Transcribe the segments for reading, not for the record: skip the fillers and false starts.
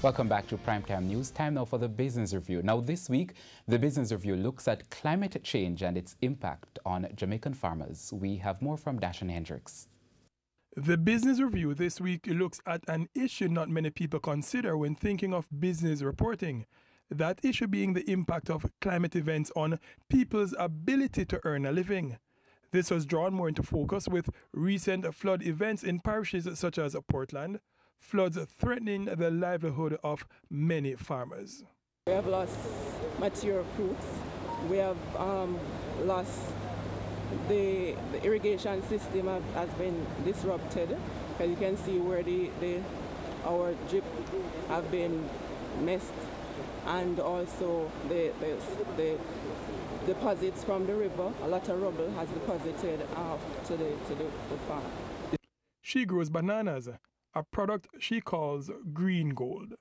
Welcome back to Primetime News. Time now for the Business Review. Now this week, the Business Review looks at climate change and its impact on Jamaican farmers. We have more from Dashan Hendricks. The Business Review this week looks at an issue not many people consider when thinking of business reporting. That issue being the impact of climate events on people's ability to earn a living. This was drawn more into focus with recent flood events in parishes such as Portland, floods threatening the livelihood of many farmers. We have lost mature fruits. We have lost the irrigation system has been disrupted. As you can see where our drip have been messed, and also the deposits from the river. A lot of rubble has deposited to the farm. She grows bananas, a product she calls green gold.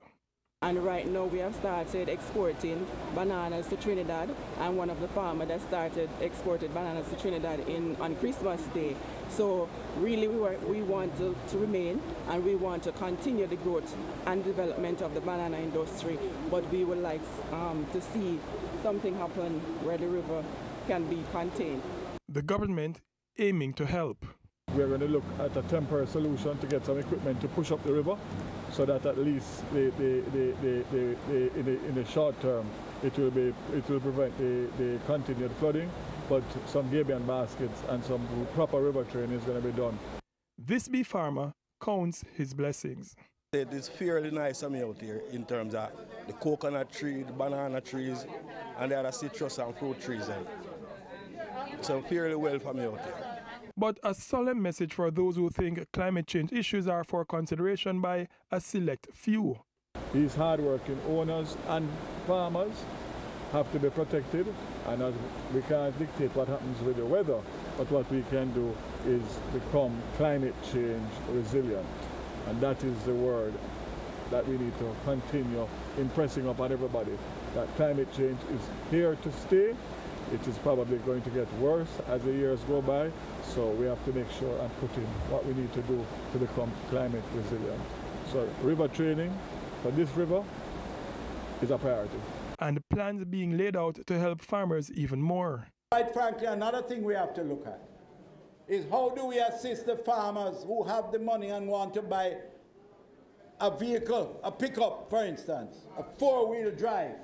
And right now we have started exporting bananas to Trinidad, and one of the farmers that started exported bananas to Trinidad on Christmas Day. So really we want to remain, and we want to continue the growth and development of the banana industry, but we would like to see something happen where the river can be contained. The government aiming to help. We're going to look at a temporary solution to get some equipment to push up the river, so that at least in the short term it will prevent the continued flooding, but some gabion baskets and some proper river training is going to be done. This bee farmer counts his blessings. It is fairly nice of me out here in terms of the coconut tree, the banana trees, and the other citrus and fruit trees. So fairly well for me out here. But a solemn message for those who think climate change issues are for consideration by a select few. These hard-working owners and farmers have to be protected, and as we can't dictate what happens with the weather, but what we can do is become climate change resilient. And that is the word that we need to continue impressing upon everybody, that climate change is here to stay. It is probably going to get worse as the years go by, so we have to make sure and put in what we need to do to become climate resilient. So river training for this river is a priority. And plans being laid out to help farmers even more. Quite frankly, another thing we have to look at is how do we assist the farmers who have the money and want to buy a vehicle, a pickup, for instance, a four-wheel drive.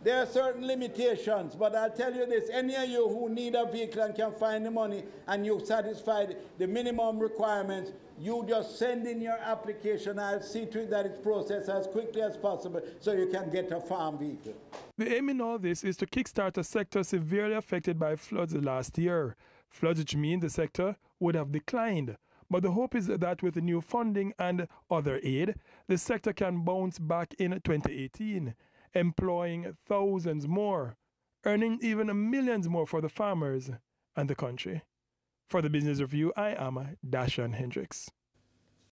There are certain limitations, but I'll tell you this, any of you who need a vehicle and can find the money and you've satisfied the minimum requirements, you just send in your application. I'll see to it that it's processed as quickly as possible so you can get a farm vehicle. The aim in all this is to kickstart a sector severely affected by floods last year. Floods which mean the sector would have declined. But the hope is that with the new funding and other aid, the sector can bounce back in 2018. Employing thousands more, earning even millions more for the farmers and the country. For the Business Review, I am Dashan Hendricks.